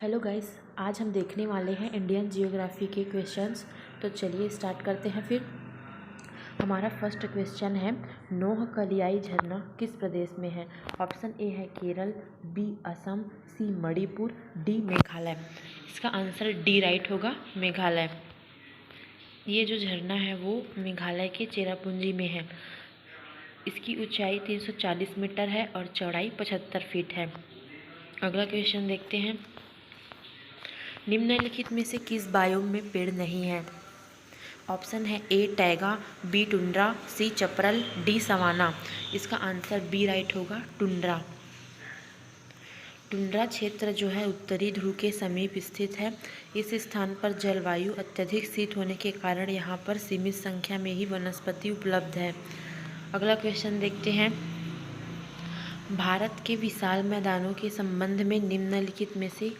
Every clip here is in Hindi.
हेलो गाइस, आज हम देखने वाले हैं इंडियन जियोग्राफी के क्वेश्चंस। तो चलिए स्टार्ट करते हैं फिर। हमारा फर्स्ट क्वेश्चन है, नोहकलियाई झरना किस प्रदेश में है? ऑप्शन ए है केरल, बी असम, सी मणिपुर, डी मेघालय। इसका आंसर डी राइट होगा, मेघालय। ये जो झरना है वो मेघालय के चेरापूंजी में है। इसकी ऊंचाई 340 मीटर है और चौड़ाई 75 फीट है। अगला क्वेश्चन देखते हैं, निम्नलिखित में से किस बायोम में पेड़ नहीं है? ऑप्शन है ए टैगा, बी टुंड्रा, सी चपरल, डी सवाना। इसका आंसर बी राइट होगा, टुंड्रा। टुंड्रा क्षेत्र जो है उत्तरी ध्रुव के समीप स्थित है। इस स्थान पर जलवायु अत्यधिक शीत होने के कारण यहाँ पर सीमित संख्या में ही वनस्पति उपलब्ध है। अगला क्वेश्चन देखते हैं, भारत के विशाल मैदानों के संबंध में निम्नलिखित में से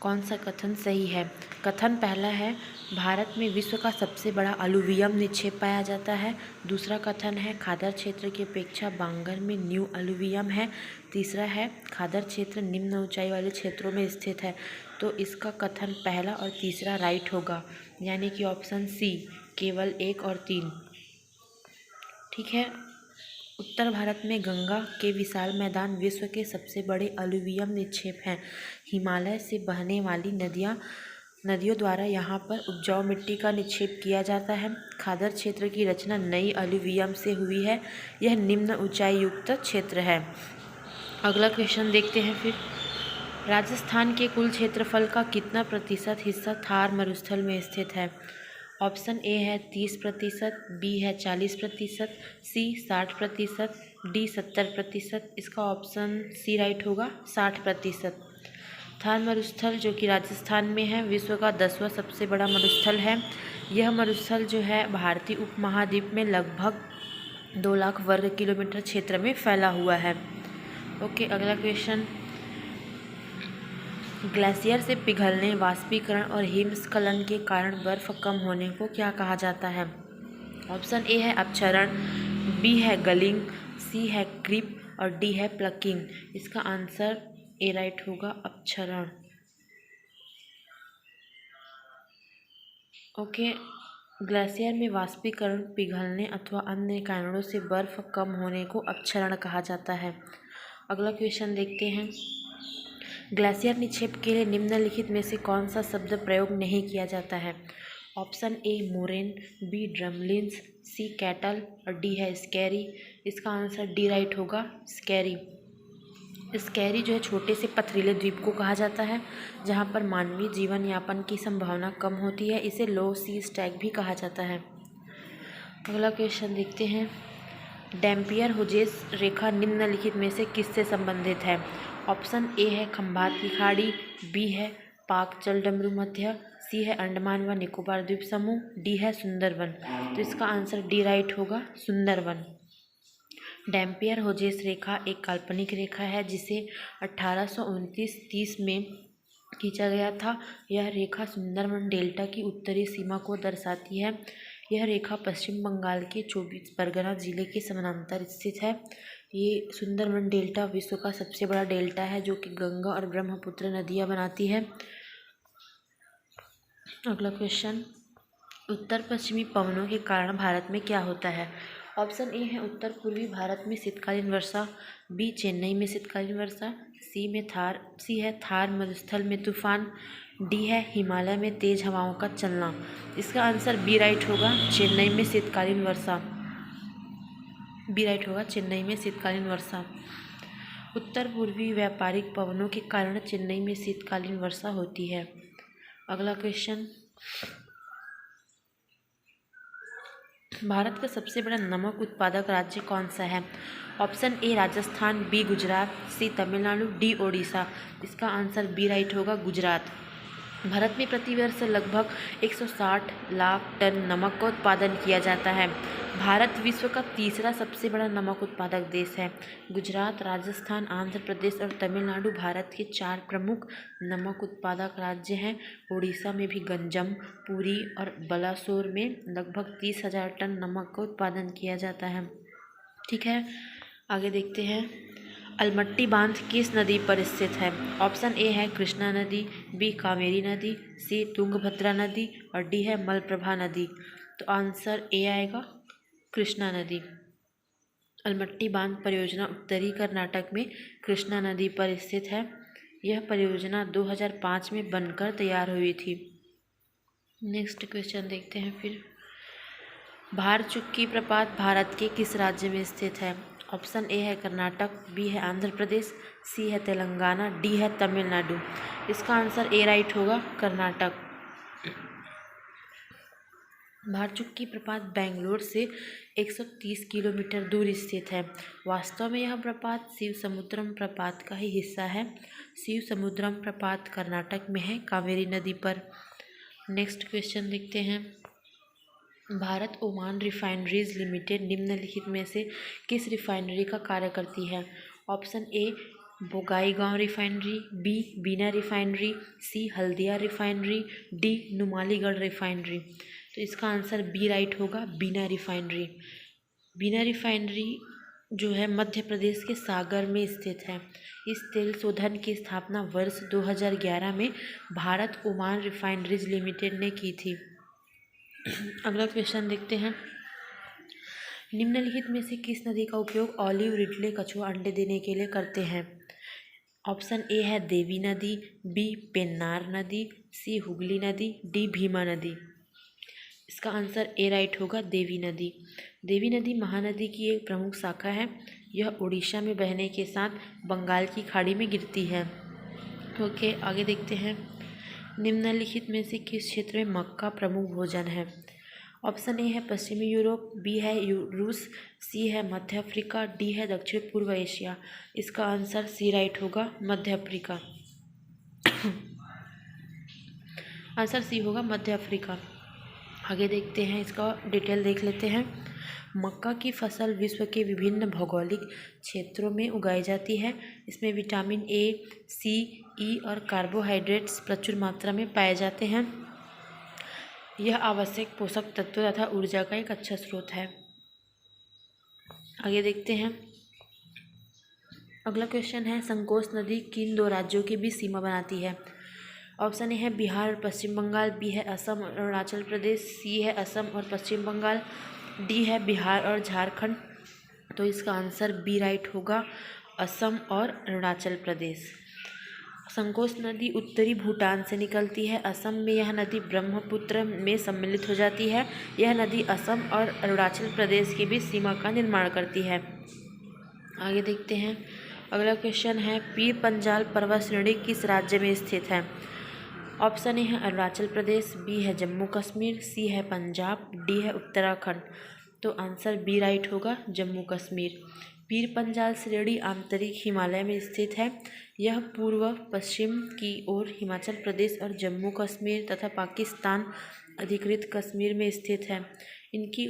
कौन सा कथन सही है? कथन पहला है, भारत में विश्व का सबसे बड़ा अलुवियम निक्षेप पाया जाता है। दूसरा कथन है, खादर क्षेत्र की अपेक्षा बांगर में न्यू अलुवियम है। तीसरा है, खादर क्षेत्र निम्न ऊंचाई वाले क्षेत्रों में स्थित है। तो इसका कथन पहला और तीसरा राइट होगा, यानी कि ऑप्शन सी केवल 1 और 3। ठीक है। उत्तर भारत में गंगा के विशाल मैदान विश्व के सबसे बड़े अलुवियम निक्षेप हैं। हिमालय से बहने वाली नदियों द्वारा यहाँ पर उपजाऊ मिट्टी का निक्षेप किया जाता है। खादर क्षेत्र की रचना नई अलुवियम से हुई है। यह निम्न ऊंचाई युक्त क्षेत्र है। अगला क्वेश्चन देखते हैं फिर, राजस्थान के कुल क्षेत्रफल का कितना प्रतिशत हिस्सा थार मरुस्थल में स्थित है? ऑप्शन ए है 30%, बी है 40%, सी 60%, डी 70%। इसका ऑप्शन सी राइट होगा, 60%। थार मरुस्थल जो कि राजस्थान में है, विश्व का 10वां सबसे बड़ा मरुस्थल है। यह मरुस्थल जो है भारतीय उपमहाद्वीप में लगभग 2 लाख वर्ग किलोमीटर क्षेत्र में फैला हुआ है। ओके, अगला क्वेश्चन, ग्लेशियर से पिघलने, वाष्पीकरण और हिमस्खलन के कारण बर्फ कम होने को क्या कहा जाता है? ऑप्शन ए है अपक्षरण, बी है गलिंग, सी है क्रीप और डी है प्लकिंग। इसका आंसर ए राइट होगा, अपक्षरण। ओके, ग्लेशियर में वाष्पीकरण, पिघलने अथवा अन्य कारणों से बर्फ कम होने को अपक्षरण कहा जाता है। अगला क्वेश्चन देखते हैं, ग्लेशियर निक्षेप के लिए निम्नलिखित में से कौन सा शब्द प्रयोग नहीं किया जाता है? Option A moraine, B drumlins, C kettle और डी है स्कैरी। इसका आंसर डी राइट होगा, स्कैरी। स्कैरी जो है छोटे से पथरीले द्वीप को कहा जाता है जहाँ पर मानवीय जीवन यापन की संभावना कम होती है। इसे लो सी स्टैग भी कहा जाता है। अगला क्वेश्चन देखते हैं, डैम्पियर हुजेस रेखा निम्नलिखित में से किससे संबंधित है? ऑप्शन ए है खंबात की खाड़ी, बी है पाक जलडमरू मध्य, सी है अंडमान व निकोबार द्वीप समूह, डी है सुंदरवन। तो इसका आंसर डी राइट होगा, सुंदरवन। डैम्पियर हुजेस रेखा एक काल्पनिक रेखा है जिसे 1829-30 में खींचा गया था। यह रेखा सुंदरवन डेल्टा की उत्तरी सीमा को दर्शाती है। यह रेखा पश्चिम बंगाल के 24 परगना जिले के समानांतर स्थित है। ये सुंदरवन डेल्टा विश्व का सबसे बड़ा डेल्टा है जो कि गंगा और ब्रह्मपुत्र नदियाँ बनाती है। अगला क्वेश्चन, उत्तर पश्चिमी पवनों के कारण भारत में क्या होता है? ऑप्शन ए है उत्तर पूर्वी भारत में शीतकालीन वर्षा, बी चेन्नई में शीतकालीन वर्षा, सी है थार मरुस्थल में तूफान, डी है हिमालय में तेज हवाओं का चलना। इसका आंसर बी राइट होगा, चेन्नई में शीतकालीन वर्षा। बी राइट होगा, चेन्नई में शीतकालीन वर्षा। उत्तर पूर्वी व्यापारिक पवनों के कारण चेन्नई में शीतकालीन वर्षा होती है। अगला क्वेश्चन, भारत का सबसे बड़ा नमक उत्पादक राज्य कौन सा है? Option A Rajasthan, B Gujarat, C Tamil Nadu, D Odisha. इसका आंसर बी राइट होगा, गुजरात। भारत में प्रतिवर्ष लगभग 160 लाख टन नमक का उत्पादन किया जाता है। भारत विश्व का तीसरा सबसे बड़ा नमक उत्पादक देश है। गुजरात, राजस्थान, आंध्र प्रदेश और तमिलनाडु भारत के 4 प्रमुख नमक उत्पादक राज्य हैं। उड़ीसा में भी गंजम, पुरी और बलासोर में लगभग 30,000 टन नमक का उत्पादन किया जाता है। ठीक है, आगे देखते हैं, अलमट्टी बांध किस नदी पर स्थित है? ऑप्शन ए है कृष्णा नदी, बी कावेरी नदी, सी तुंगभद्रा नदी और डी है मलप्रभा नदी। तो आंसर ए आएगा कृष्णा नदी। अलमट्टी बांध परियोजना उत्तरी कर्नाटक में कृष्णा नदी पर स्थित है। यह परियोजना 2005 में बनकर तैयार हुई थी। नेक्स्ट क्वेश्चन देखते हैं फिर। भारचुक्की प्रपात भारत के किस राज्य में स्थित है? ऑप्शन ए है कर्नाटक, बी है आंध्र प्रदेश, सी है तेलंगाना, डी है तमिलनाडु। इसका आंसर ए राइट होगा, कर्नाटक। भारचुक्की प्रपात बेंगलोर से 130 किलोमीटर दूर स्थित है। वास्तव में यह प्रपात शिव समुद्रम प्रपात का ही हिस्सा है। शिव समुद्रम प्रपात कर्नाटक में है, कावेरी नदी पर। नेक्स्ट क्वेश्चन देखते हैं। भारत ओमान रिफाइनरीज लिमिटेड निम्नलिखित में से किस रिफाइनरी का कार्य करती है? Option A Bongaigaon refinery, B Bina refinery, C Haldia refinery, D Numaligarh refinery. तो इसका आंसर बी राइट होगा, बीना रिफाइनरी। बीना रिफाइनरी जो है मध्य प्रदेश के सागर में स्थित है। इस तेल शोधन की स्थापना वर्ष 2011 में भारत ओमान रिफाइनरीज लिमिटेड ने की थी। अगला क्वेश्चन देखते हैं। निम्नलिखित में से किस नदी का उपयोग ऑलिव रिडले कछुआ अंडे देने के लिए करते हैं? ऑप्शन ए है देवी नदी, बी पेन्नार नदी, सी हुगली नदी, डी भीमा नदी। इसका आंसर ए राइट होगा, देवी नदी। देवी नदी महानदी की एक प्रमुख शाखा है। यह उड़ीसा में बहने के साथ बंगाल की खाड़ी में गिरती है। ओके, आगे देखते हैं। निम्नलिखित में से किस क्षेत्र में मक्का प्रमुख भोजन है? ऑप्शन ए है पश्चिमी यूरोप, बी है रूस, सी है मध्य अफ्रीका, डी है दक्षिण पूर्व एशिया। इसका आंसर सी राइट होगा, मध्य अफ्रीका। आंसर सी होगा, मध्य अफ्रीका। आगे देखते हैं, इसका डिटेल देख लेते हैं। मक्का की फसल विश्व के विभिन्न भौगोलिक क्षेत्रों में उगाई जाती है। इसमें विटामिन ए, सी, ई और कार्बोहाइड्रेट्स प्रचुर मात्रा में पाए जाते हैं। यह आवश्यक पोषक तत्व तथा ऊर्जा का एक अच्छा स्रोत है। आगे देखते हैं। अगला क्वेश्चन है, संकोच नदी किन दो राज्यों के बीच सीमा बनाती है? ऑप्शन ए है बिहार और पश्चिम बंगाल, बी है असम और अरुणाचल प्रदेश, सी है असम और पश्चिम बंगाल, डी है बिहार और झारखंड। तो इसका आंसर बी राइट होगा, असम और अरुणाचल प्रदेश। संकोच नदी उत्तरी भूटान से निकलती है। असम में यह नदी ब्रह्मपुत्र में सम्मिलित हो जाती है। यह नदी असम और अरुणाचल प्रदेश के बीच सीमा का निर्माण करती है। आगे देखते हैं। अगला क्वेश्चन है, पीर पंजाल पर्वत श्रेणी किस राज्य में स्थित है? ऑप्शन ए है अरुणाचल प्रदेश, बी है जम्मू कश्मीर, सी है पंजाब, डी है उत्तराखंड। तो आंसर बी राइट होगा, जम्मू कश्मीर। पीर पंजाल श्रेणी आंतरिक हिमालय में स्थित है। यह पूर्व पश्चिम की ओर हिमाचल प्रदेश और जम्मू कश्मीर तथा पाकिस्तान अधिकृत कश्मीर में स्थित है। इसकी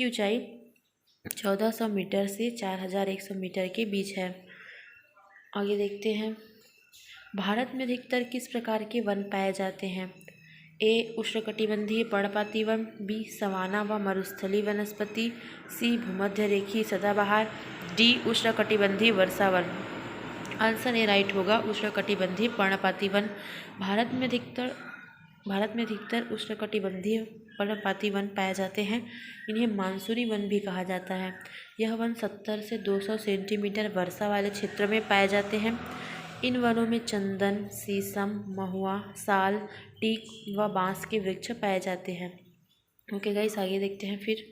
ऊंचाई 1400 मीटर से 4100 मीटर के बीच है। आगे देखते हैं। भारत में अधिकतर किस प्रकार के वन पाए जाते हैं? ए उष्णकटिबंधीय पर्णपाती वन, बी सवाना व मरुस्थलीय वनस्पति, सी भूमध्य रेखीय सदाबहार, डी उष्णकटिबंधीय वर्षा वन। आंसर ए राइट होगा, उष्णकटिबंधीय पर्णपाती वन। भारत में अधिकतर उष्णकटिबंधीय पर्णपाती वन पाए जाते हैं। इन्हें मानसूनी वन भी कहा जाता है। यह वन 70 से 200 सेंटीमीटर वर्षा वाले क्षेत्रों में पाए जाते हैं। इन वनों में चंदन, शीशम, महुआ, साल, टीक व बांस के वृक्ष पाए जाते हैं। ओके गाइस, आगे देखते हैं फिर।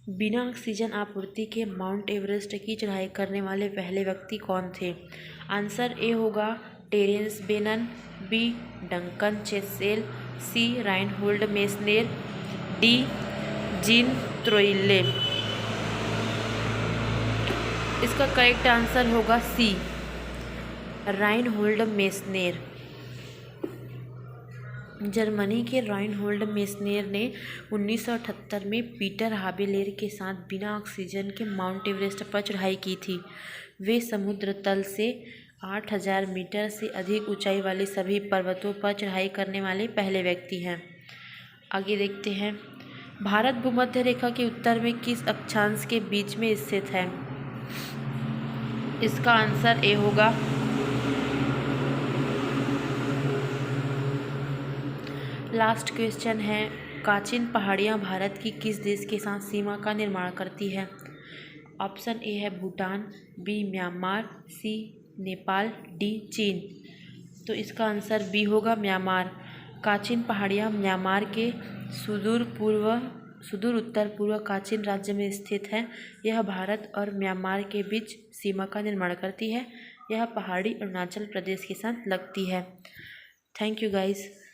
बिना ऑक्सीजन आपूर्ति के माउंट एवरेस्ट की चढ़ाई करने वाले पहले व्यक्ति कौन थे? आंसर ए होगा टेरेंस बेनन, बी डंकन चेसेल, सी राइनहोल्ड मेसनेर, डी जीन त्रोइले। इसका करेक्ट आंसर होगा सी राइनहोल्ड मेसनेर। जर्मनी के राइनहोल्ड मेसनेर ने 1978 में पीटर हाबेलेर के साथ बिना ऑक्सीजन के माउंट एवरेस्ट पर चढ़ाई की थी। वे समुद्र तल से 8000 मीटर से अधिक ऊंचाई वाले सभी पर्वतों पर चढ़ाई करने वाले पहले व्यक्ति हैं। आगे देखते हैं। भारत भूमध्य रेखा के उत्तर में किस अक्षांश के बीच में स्थित है? इसका आंसर ए होगा। लास्ट क्वेश्चन है, काचिन पहाड़ियाँ भारत की किस देश के साथ सीमा का निर्माण करती है? ऑप्शन ए है भूटान, बी म्यांमार, सी नेपाल, डी चीन। तो इसका आंसर बी होगा म्यांमार। काचिन पहाड़ियाँ म्यांमार के सुदूर उत्तर पूर्व काचिन राज्य में स्थित है। यह भारत और म्यांमार के बीच सीमा का निर्माण करती है। यह पहाड़ी अरुणाचल प्रदेश के साथ लगती है। Thank you guys.